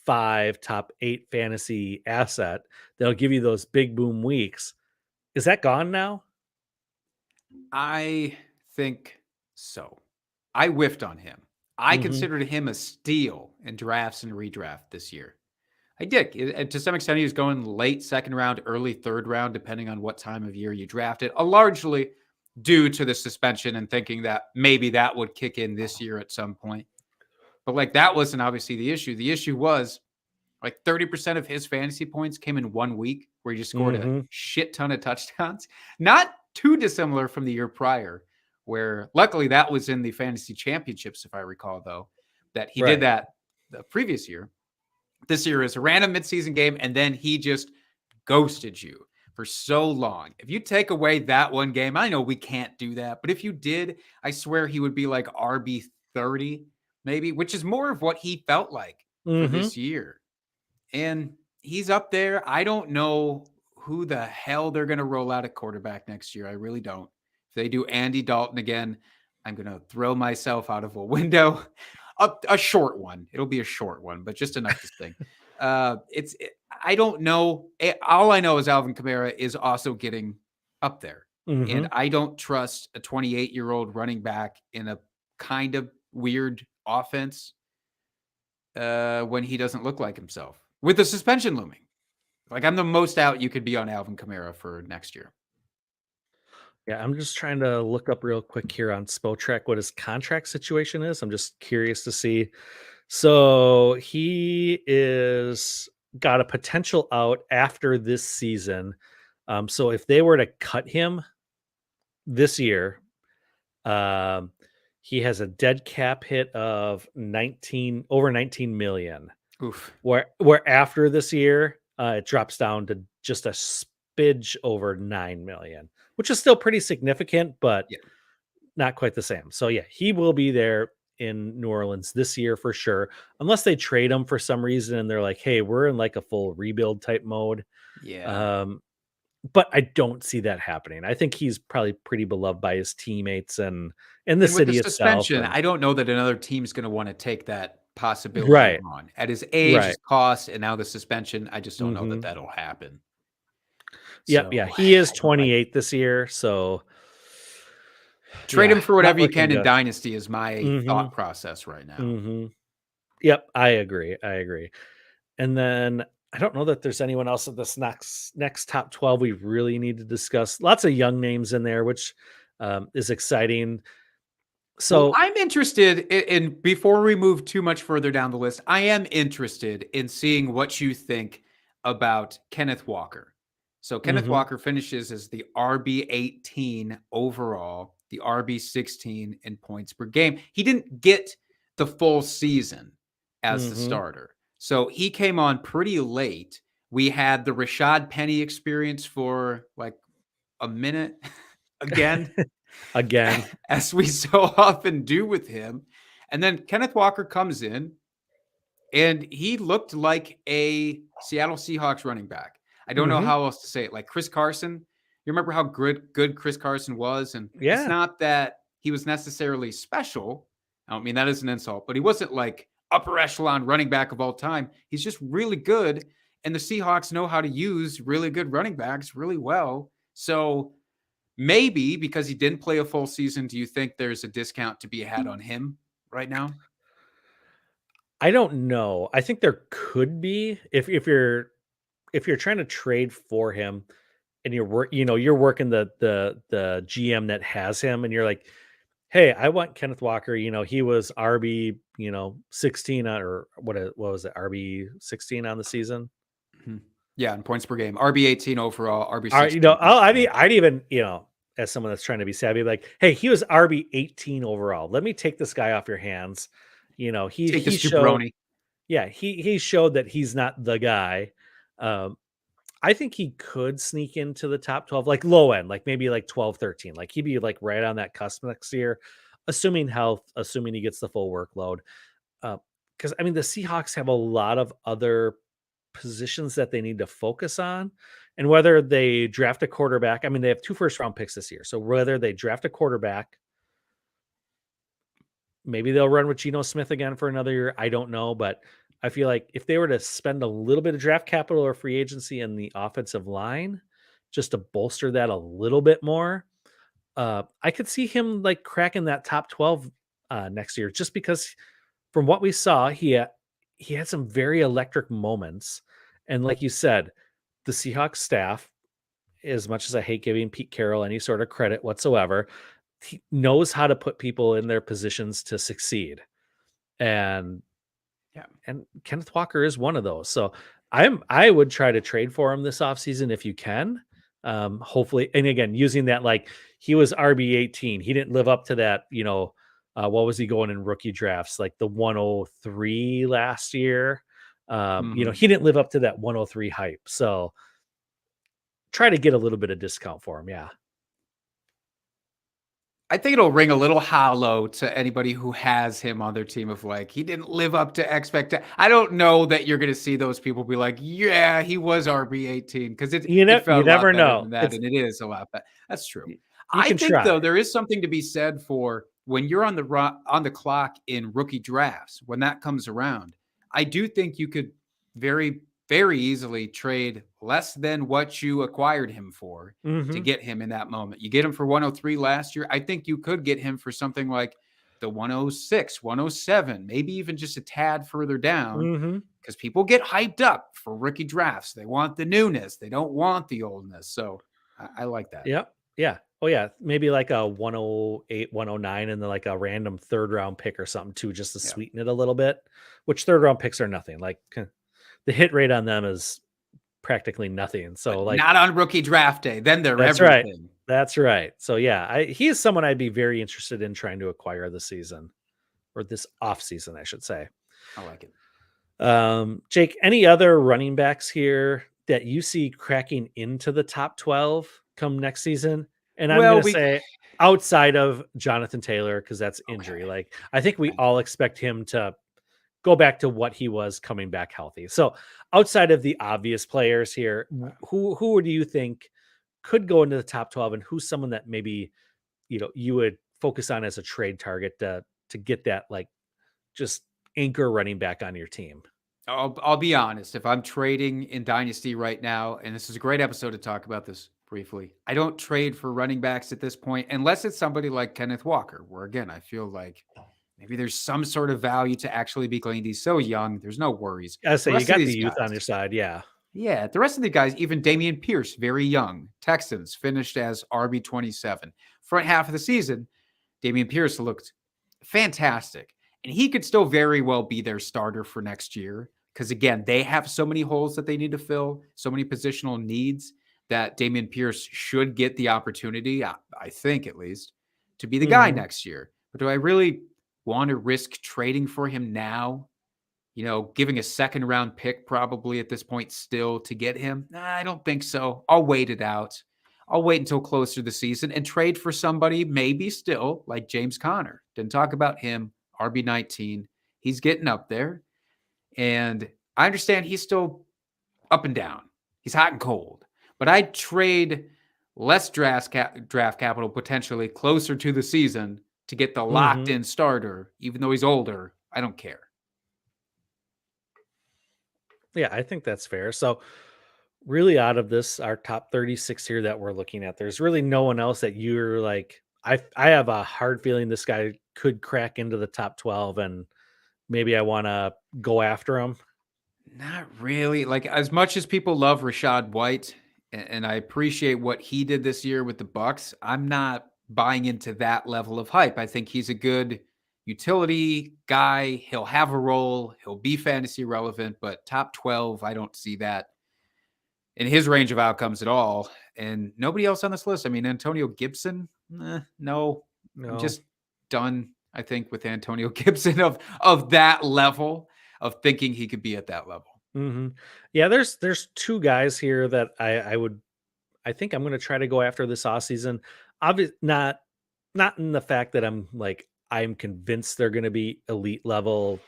5, top 8 fantasy asset that'll give you those big boom weeks. Is that gone now? I think so. I whiffed on him. I considered him a steal in drafts and redraft this year. I did. To some extent, he was going late second round, early third round, depending on what time of year you drafted, largely due to the suspension and thinking that maybe that would kick in this year at some point. But that wasn't obviously the issue. The issue was 30% of his fantasy points came in 1 week where he just scored a shit ton of touchdowns. Not too dissimilar from the year prior, where luckily that was in the fantasy championships, if I recall, though, that he did that the previous year. This year is a random midseason game, and then he just ghosted you for so long. If you take away that one game, I know we can't do that, but if you did, I swear he would be like RB 30, maybe, which is more of what he felt like for this year. And he's up there. I don't know who the hell they're going to roll out at quarterback next year. I really don't. If they do Andy Dalton again, I'm going to throw myself out of a window. A short one. It'll be a short one, but just enough to sting. I don't know. All I know is Alvin Kamara is also getting up there. And I don't trust a 28-year-old running back in a kind of weird offense when he doesn't look like himself. With the suspension looming. I'm the most out you could be on Alvin Kamara for next year. Yeah, I'm just trying to look up real quick here on Spotrac what his contract situation is. I'm just curious to see. So he is got a potential out after this season. So if they were to cut him this year, he has a dead cap hit of over 19 million. Oof. Where after this year, it drops down to just a smidge over 9 million, which is still pretty significant, but not quite the same. So yeah, he will be there in New Orleans this year for sure, unless they trade him for some reason and they're like, hey, we're in a full rebuild type mode. Yeah. But I don't see that happening. I think he's probably pretty beloved by his teammates and the city with the suspension, itself. I don't know that another team's going to want to take that possibility on at his age, his cost, and now the suspension. I just don't know that that'll happen. Yep. Yeah. He is 28 this year. So trade him for whatever you can in Dynasty is my thought process right now. Yep. I agree. And then I don't know that there's anyone else in this next top 12 we really need to discuss. Lots of young names in there, which is exciting. So I'm interested in, before we move too much further down the list, I am interested in seeing what you think about Kenneth Walker. So Kenneth Walker finishes as the RB 18 overall, the RB 16 in points per game. He didn't get the full season as the starter. So he came on pretty late. We had the Rashad Penny experience for a minute again. As we so often do with him. And then Kenneth Walker comes in and he looked like a Seattle Seahawks running back. I don't know how else to say it. Like Chris Carson. You remember how good Chris Carson was? And it's not that he was necessarily special. I don't mean that as an insult, but he wasn't like upper echelon running back of all time. He's just really good. And the Seahawks know how to use really good running backs really well. So maybe because he didn't play a full season, do you think there's a discount to be had on him right now? I don't know. I think there could be if you're trying to trade for him and you're working the GM that has him and you're like, hey, I want Kenneth Walker. He was RB 16 or what was it, RB 16 on the season? Yeah, in points per game, RB 18 overall, RB 16. I'd even as someone that's trying to be savvy, like, hey, he was RB 18 overall. Let me take this guy off your hands. He showed, he showed that he's not the guy. I think he could sneak into the top 12, like low end, like maybe like 12, 13. Like he'd be like right on that cusp next year, assuming health, assuming he gets the full workload. Because I mean, the Seahawks have a lot of other positions that they need to focus on. And whether they draft a quarterback, I mean, they have 2 first round picks this year. So whether they draft a quarterback, maybe they'll run with Geno Smith again for another year. I don't know. But I feel like if they were to spend a little bit of draft capital or free agency in the offensive line just to bolster that a little bit more, I could see him like cracking that top 12 next year just because from what we saw, he had some very electric moments. And like you said, the Seahawks staff, as much as I hate giving Pete Carroll any sort of credit whatsoever, he knows how to put people in their positions to succeed. And Yeah. and Kenneth Walker is one of those. So I would try to trade for him this offseason if you can. Hopefully, and again, using that like he was RB18. He didn't live up to that, what was he going in rookie drafts? Like the 103 last year. Mhm. He didn't live up to that 103 hype. So try to get a little bit of discount for him. Yeah. I think it'll ring a little hollow to anybody who has him on their team of like, he didn't live up to expectation. I don't know that you're going to see those people be like, yeah, he was RB18 because it You felt a lot never better know. than that. And it is a lot better. That's true. You I can think try. though, there is something to be said for when you're on the clock in rookie drafts, when that comes around, I do think you could very, very easily trade less than what you acquired him for to Hmm. get him in that moment. You get him for 103 last year. I think you could get him for something like the 106, 107, maybe even just a tad further down Hmm. because people get hyped up for rookie drafts. They want the newness, they don't want the oldness. So I like that. Yep. Yeah. Oh yeah. Maybe like a 108, 109, and then like a random third round pick or something too, just to Yeah. sweeten it a little bit. Which third round picks are nothing. Like the hit rate on them is practically nothing. So But like not on rookie draft day. Then they're that's right. everything. That's right. So yeah, he is someone I'd be very interested in trying to acquire this season or this off season, I should say. I like it. Jake, any other running backs here that you see cracking into the top 12 come next season? And I'm Well, going to we say outside of Jonathan Taylor, because that's injury. okay. Like, I think we Thank all expect him to go back to what he was coming back healthy. So outside of the obvious players here, you. who do you think could go into the top 12 and who's someone that maybe, you would focus on as a trade target to get that like just anchor running back on your team? I'll be honest. If I'm trading in Dynasty right now, and this is a great episode to talk about this briefly, I don't trade for running backs at this point unless it's somebody like Kenneth Walker, where again, I feel like maybe there's some sort of value to actually be gleaned. He's so young, there's no worries. I The say you rest of got the these youth on guys, your side. Yeah. yeah, the rest of the guys, even Damian Pierce, very young, Texans finished as RB27. Front half of the season, Damian Pierce looked fantastic. And he could still very well be their starter for next year. Because again, they have so many holes that they need to fill, so many positional needs that Damian Pierce should get the opportunity, I think at least, to be the guy Mhm. next year. But do I really want to risk trading for him now? Giving a second round pick probably at this point still to get him? Nah, I don't think so. I'll wait it out. I'll wait until closer to the season and trade for somebody maybe still like James Conner. Didn't talk about him, RB19. He's getting up there. And I understand he's still up and down. He's hot and cold. But I'd trade less draft capital potentially closer to the season to get the locked Mhm. in starter, even though he's older. I don't care. Yeah, I think that's fair. So, really, out of this, our top 36 here that we're looking at, there's really no one else that you're like. I have a hard feeling this guy could crack into the top 12, and maybe I want to go after him. Not really. Like as much as people love Rashad White, and I appreciate what he did this year with the Bucks, I'm not buying into that level of hype. I think he's a good utility guy. He'll have a role. He'll be fantasy relevant, but top 12, I don't see that in his range of outcomes at all. And nobody else on this list. I mean, Antonio Gibson, no, I'm No. just done. I think with Antonio Gibson of that level of thinking he could be at that level. hmm Yeah, there's two guys here that I think I'm going to try to go after this offseason. Obviously, not in the fact that I'm convinced they're going to be elite level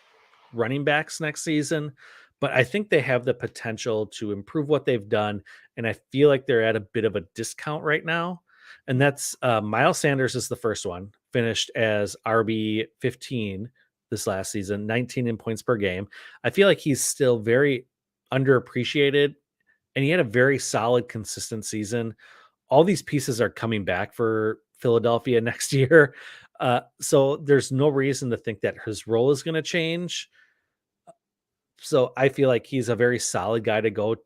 running backs next season, but I think they have the potential to improve what they've done, and I feel like they're at a bit of a discount right now. And that's Miles Sanders is the first one, finished as RB 15 this last season, 19 in points per game. I feel like he's still very underappreciated, and he had a very solid, consistent season. All these pieces are coming back for Philadelphia next year. So there's no reason to think that his role is going to change. So I feel like he's a very solid guy to go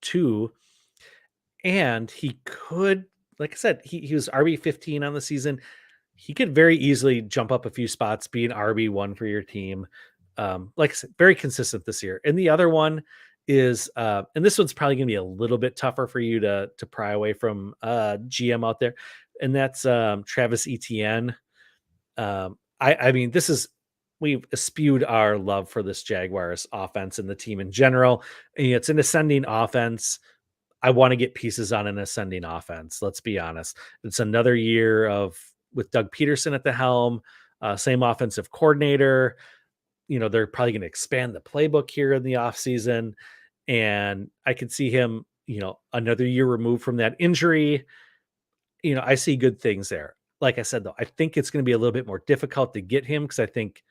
to. And he could, like I said, he was RB 15 on the season. He could very easily jump up a few spots, be an RB1 for your team. Like I said, very consistent this year. And the other one is, and this one's probably going to be a little bit tougher for you to pry away from GM out there, and that's Travis Etienne. I mean, we've spewed our love for this Jaguars offense and the team in general. And it's an ascending offense. I want to get pieces on an ascending offense. Let's be honest. It's another year with Doug Peterson at the helm, same offensive coordinator. They're probably going to expand the playbook here in the offseason. And I could see him, another year removed from that injury. I see good things there. Like I said, though, I think it's going to be a little bit more difficult to get him because I think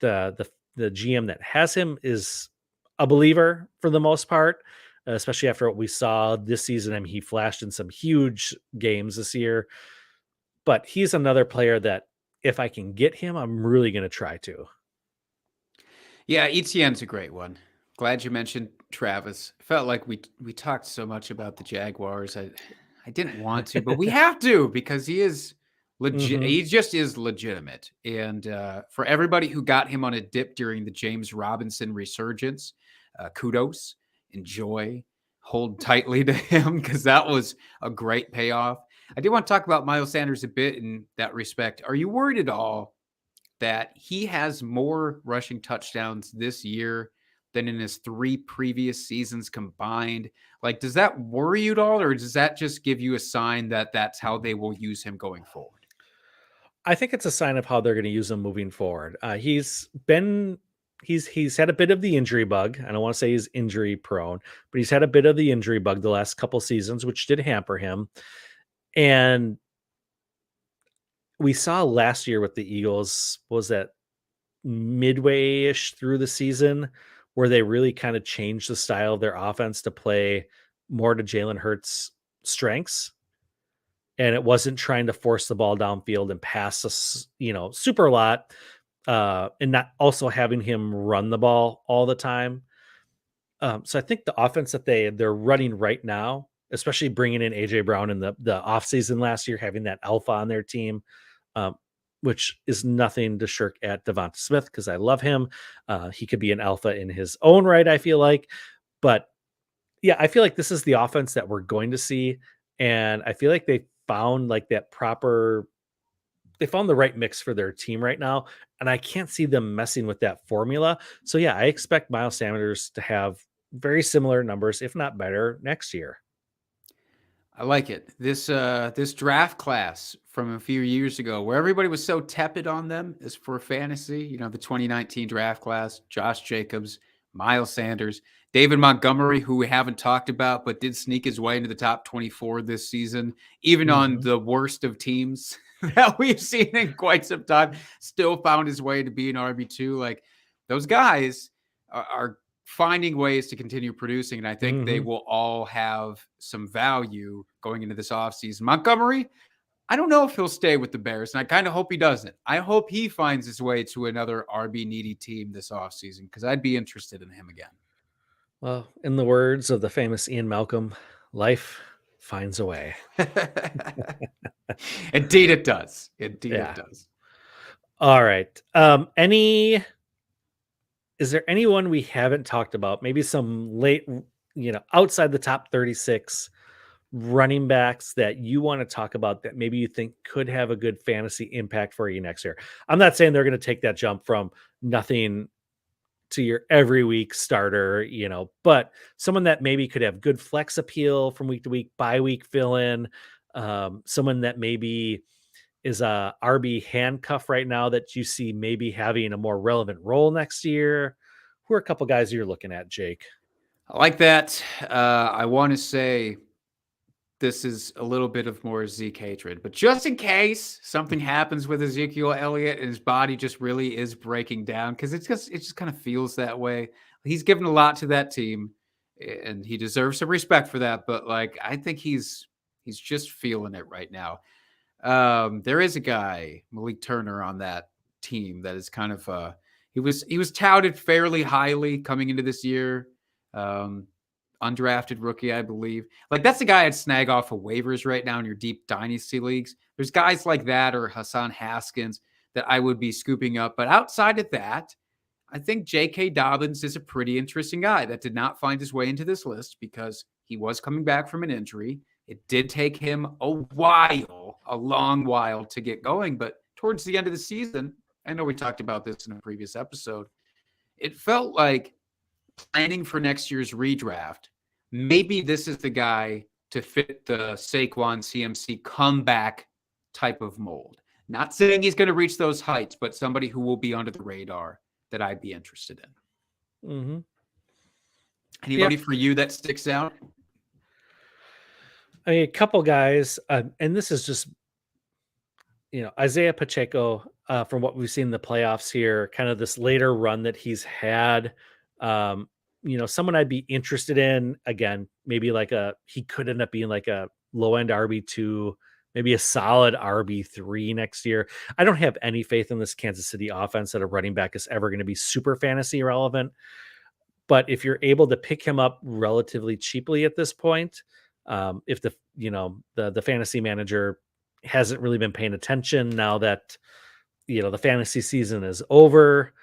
the GM that has him is a believer for the most part, especially after what we saw this season. I mean, he flashed in some huge games this year, but he's another player that if I can get him, I'm really going to try to. Yeah, Etienne's a great one. Glad you mentioned Travis. Felt like we talked so much about the Jaguars. I didn't want to, but we have to because he is legit. Mhm. He just is legitimate. And for everybody who got him on a dip during the James Robinson resurgence, kudos, enjoy, hold tightly to him because that was a great payoff. I do want to talk about Miles Sanders a bit in that respect. Are you worried at all that he has more rushing touchdowns this year than in his 3 previous seasons combined? Like, does that worry you at all, or does that just give you a sign that that's how they will use him going forward? I think it's a sign of how they're going to use him moving forward. He's had a bit of the injury bug. I don't want to say he's injury prone, but he's had a bit of the injury bug the last couple seasons, which did hamper him. And we saw last year with the Eagles was that midway-ish through the season where they really kind of changed the style of their offense to play more to Jalen Hurts' strengths. And it wasn't trying to force the ball downfield and pass us, super a lot, and not also having him run the ball all the time. So I think the offense that they're running right now, especially bringing in AJ Brown in the offseason last year, having that alpha on their team, um, which is nothing to shirk at Devonta Smith because I love him. He could be an alpha in his own right, I feel like. But yeah, I feel like this is the offense that we're going to see. And I feel like they found they found the right mix for their team right now. And I can't see them messing with that formula. So yeah, I expect Miles Sanders to have very similar numbers, if not better, next year. I like it. This draft class from a few years ago, where everybody was so tepid on them as for fantasy, the 2019 draft class, Josh Jacobs, Miles Sanders, David Montgomery, who we haven't talked about, but did sneak his way into the top 24 this season, even on Mhm. the worst of teams that we've seen in quite some time, still found his way to be an RB2. Like those guys are finding ways to continue producing. And I think they Mhm. will all have some value going into this offseason. Montgomery, I don't know if he'll stay with the Bears, and I kind of hope he doesn't. I hope he finds his way to another RB needy team this offseason because I'd be interested in him again. Well, in the words of the famous Ian Malcolm, life finds a way. Indeed, it does. Indeed, it Yeah. does. All right. Is there anyone we haven't talked about? Maybe some late, outside the top 36 running backs that you want to talk about that maybe you think could have a good fantasy impact for you next year? I'm not saying they're going to take that jump from nothing to your every week starter, you know, but someone that maybe could have good flex appeal from week to week, bye week fill in, someone that maybe is a RB handcuff right now that you see maybe having a more relevant role next year. Who are a couple guys you're looking at, Jake? I like that. I want to say this is a little bit of more Zeke hatred, but just in case something happens with Ezekiel Elliott and his body just really is breaking down, because it just kind of feels that way. He's given a lot to that team, and he deserves some respect for that. But like, I think he's just feeling it right now. There is a guy, Malik Turner, on that team that is kind of he was touted fairly highly coming into this year. Undrafted rookie, I believe. Like, that's the guy I'd snag off of waivers right now in your deep dynasty leagues. There's guys like that, or Hassan Haskins, that I would be scooping up. But outside of that, I think J.K. Dobbins is a pretty interesting guy that did not find his way into this list because he was coming back from an injury. It did take him a long while to get going. But towards the end of the season, I know we talked about this in a previous episode, it felt like planning for next year's redraft, maybe this is the guy to fit the Saquon CMC comeback type of mold. Not saying he's going to reach those heights, but somebody who will be under the radar that I'd be interested in. Mm-hmm. Anybody for you that sticks out? I mean, a couple guys, and this is just, you know, Isaiah Pacheco, from what we've seen in the playoffs here, kind of this later run that he's had. You know, someone I'd be interested in. Again, maybe he could end up being like a low end RB2, maybe a solid RB3 next year. I don't have any faith in this Kansas City offense that a running back is ever going to be super fantasy relevant. But if you're able to pick him up relatively cheaply at this point, if the fantasy manager hasn't really been paying attention now that, you know, the fantasy season is over,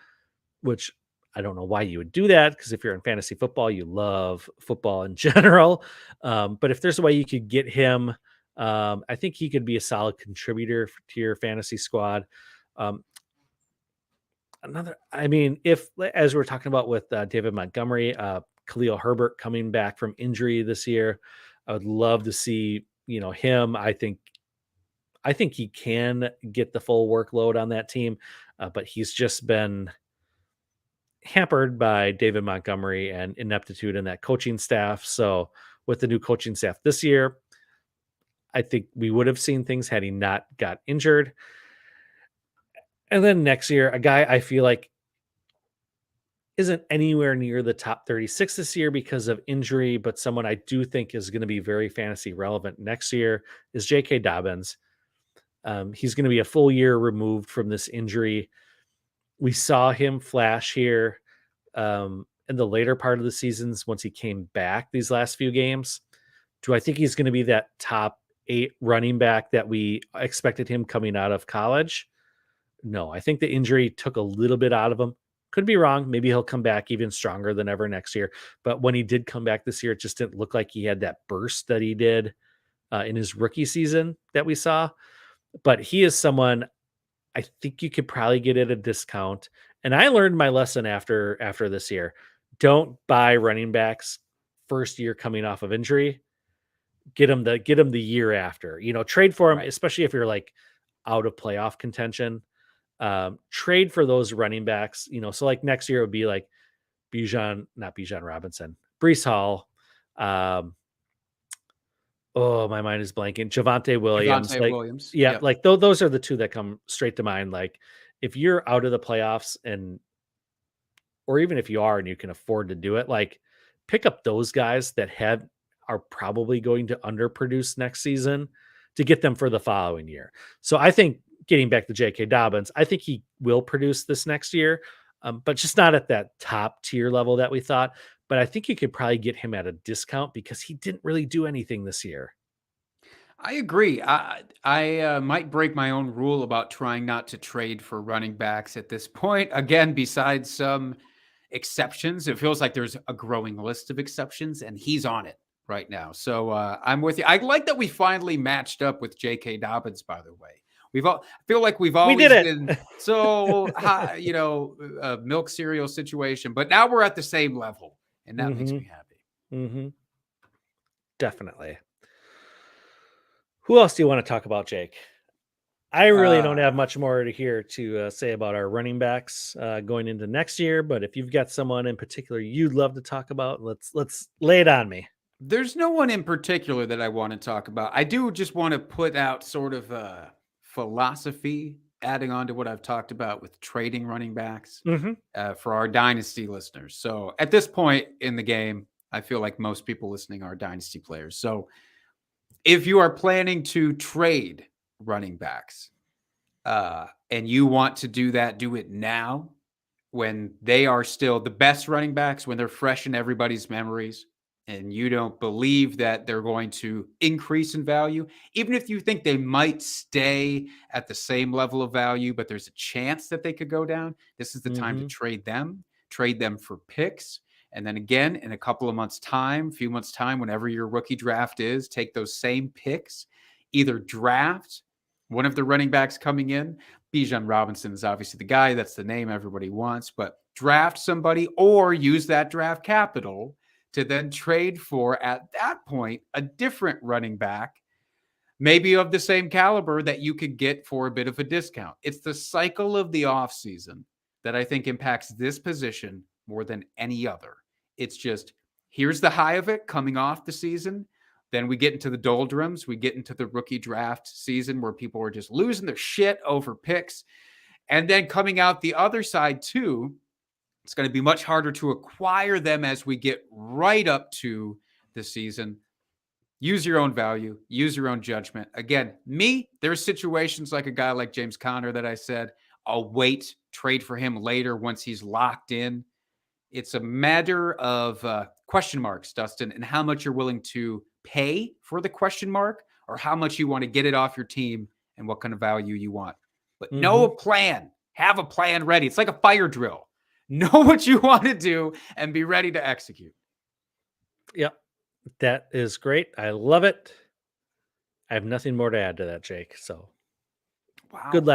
which I don't know why you would do that, because if you're in fantasy football, you love football in general. But if there's a way you could get him, I think he could be a solid contributor to your fantasy squad. If, as we're talking about with David Montgomery, Khalil Herbert coming back from injury this year, I would love to see, you know, him. I think he can get the full workload on that team, but he's just been hampered by David Montgomery and ineptitude in that coaching staff. So with the new coaching staff this year, I think we would have seen things had he not got injured. And then next year, a guy I feel like isn't anywhere near the top 36 this year because of injury, but someone I do think is going to be very fantasy relevant next year is J.K. Dobbins. He's going to be a full year removed from this injury. We saw him flash here in the later part of the seasons once he came back these last few games. Do I think he's going to be that top 8 running back that we expected him coming out of college? No, I think the injury took a little bit out of him. Could be wrong. Maybe he'll come back even stronger than ever next year. But when he did come back this year, it just didn't look like he had that burst that he did in his rookie season that we saw. But he is someone I think you could probably get at a discount. And I learned my lesson after this year. Don't buy running backs first year coming off of injury. Get them the year after. You know, trade for them, right, especially if you're like out of playoff contention. Trade for those running backs. You know, so like next year it would be like Breece Hall. Oh, my mind is blanking. Javonte Williams. Yeah, yep. Like those are the two that come straight to mind. Like if you're out of the playoffs or even if you are and you can afford to do it, like pick up those guys that are probably going to underproduce next season to get them for the following year. So I think getting back to J.K. Dobbins, I think he will produce this next year, but just not at that top tier level that we thought. But I think you could probably get him at a discount because he didn't really do anything this year. I agree. I might break my own rule about trying not to trade for running backs at this point. Again, besides some exceptions, it feels like there's a growing list of exceptions, and he's on it right now. So I'm with you. I like that we finally matched up with J.K. Dobbins, by the way. I feel like we've We always did it. been so high, a milk cereal situation, but now we're at the same level, and that makes me happy. Mm-hmm. Definitely. Who else do you want to talk about, Jake? I really don't have much more to say about our running backs going into next year, but if you've got someone in particular you'd love to talk about, let's lay it on me. There's no one in particular that I want to talk about. I do just want to put out sort of a philosophy, adding on to what I've talked about with trading running backs for our dynasty listeners. So at this point in the game, I feel like most people listening are dynasty players. So if you are planning to trade running backs and you want to do that, do it now when they are still the best running backs, when they're fresh in everybody's memories, and you don't believe that they're going to increase in value, even if you think they might stay at the same level of value, but there's a chance that they could go down, this is the time to trade them for picks. And then again, in a couple of months' time, few months' time, whenever your rookie draft is, take those same picks, either draft one of the running backs coming in. Bijan Robinson is obviously the guy. That's the name everybody wants, but draft somebody or use that draft capital to then trade for, at that point, a different running back, maybe of the same caliber that you could get for a bit of a discount. It's the cycle of the offseason that I think impacts this position more than any other. It's just, here's the high of it coming off the season. Then we get into the doldrums. We get into the rookie draft season where people are just losing their shit over picks. And then coming out the other side too, it's going to be much harder to acquire them as we get right up to the season. Use your own value. Use your own judgment. Again, there's situations like a guy like James Conner that I said, I'll wait, trade for him later once he's locked in. It's a matter of question marks, Dustin, and how much you're willing to pay for the question mark or how much you want to get it off your team and what kind of value you want. But know a plan. Have a plan ready. It's like a fire drill. Know what you want to do and be ready to execute. Yep. That is great. I love it. I have nothing more to add to that, Jake. So wow. Good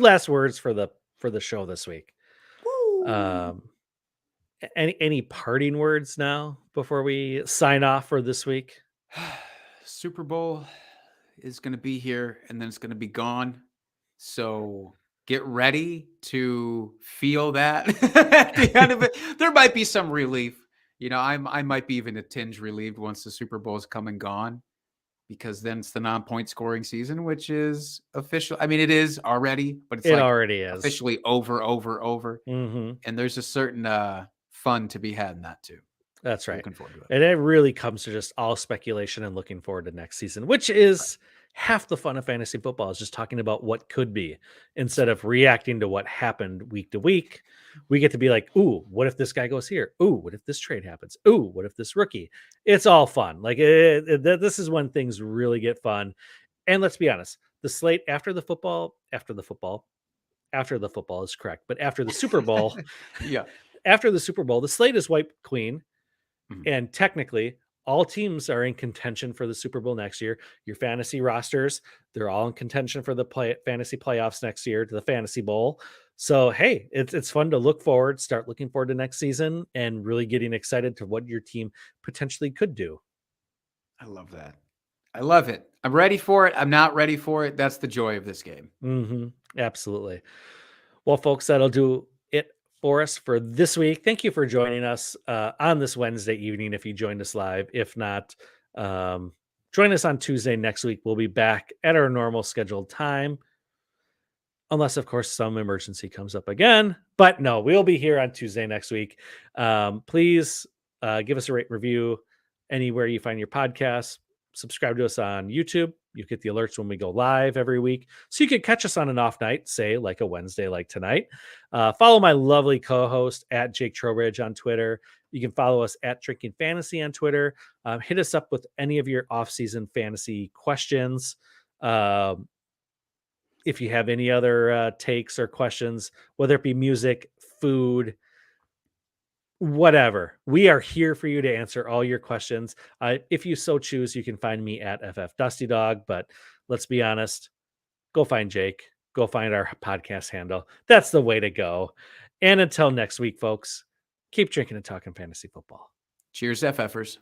last words for the show this week. Woo. Any parting words now before we sign off for this week? Super Bowl is going to be here and then it's going to be gone. So get ready to feel that at the end of it. There might be some relief. I might be even a tinge relieved once the Super Bowl is come and gone, because then it's the non-point scoring season, which is official. I mean, it is already, but it's already is officially over. Mm-hmm. And there's a certain fun to be had in that too. That's right. Looking forward to it. And it really comes to just all speculation and looking forward to next season, which is half the fun of fantasy football, is just talking about what could be instead of reacting to what happened week to week. We get to be like, ooh, what if this guy goes here? Ooh, what if this trade happens? Ooh, what if this rookie? It's all fun. Like this is when things really get fun. And let's be honest, the slate after the football is correct, but after the Super Bowl, after the Super Bowl, the slate is wiped clean. And technically, all teams are in contention for the Super Bowl next year. Your fantasy rosters, they're all in contention for the fantasy playoffs next year, to the Fantasy Bowl. So, hey, it's fun to start looking forward to next season and really getting excited to what your team potentially could do. I love that. I love it. I'm ready for it. I'm not ready for it. That's the joy of this game. Absolutely. Well, folks, that'll do it for us for this week. Thank you for joining us on this Wednesday evening if you joined us live. If not, join us on Tuesday next week. We'll be back at our normal scheduled time, unless, of course, some emergency comes up again. But no, we'll be here on Tuesday next week. Please give us a rate review anywhere you find your podcasts. Subscribe to us on YouTube. You get the alerts when we go live every week, so you can catch us on an off night, say like a Wednesday like tonight. Follow my lovely co-host at Jake Trowbridge on Twitter. You can follow us at Drinking Fantasy on Twitter. Hit us up with any of your off-season fantasy questions. If you have any other takes or questions, whether it be music, food, whatever, we are here for you to answer all your questions. If you so choose, you can find me at FF Dusty Dog, but let's be honest, go find Jake. Go find our podcast handle. That's the way to go. And until next week, folks, keep drinking and talking fantasy football. Cheers, FFers.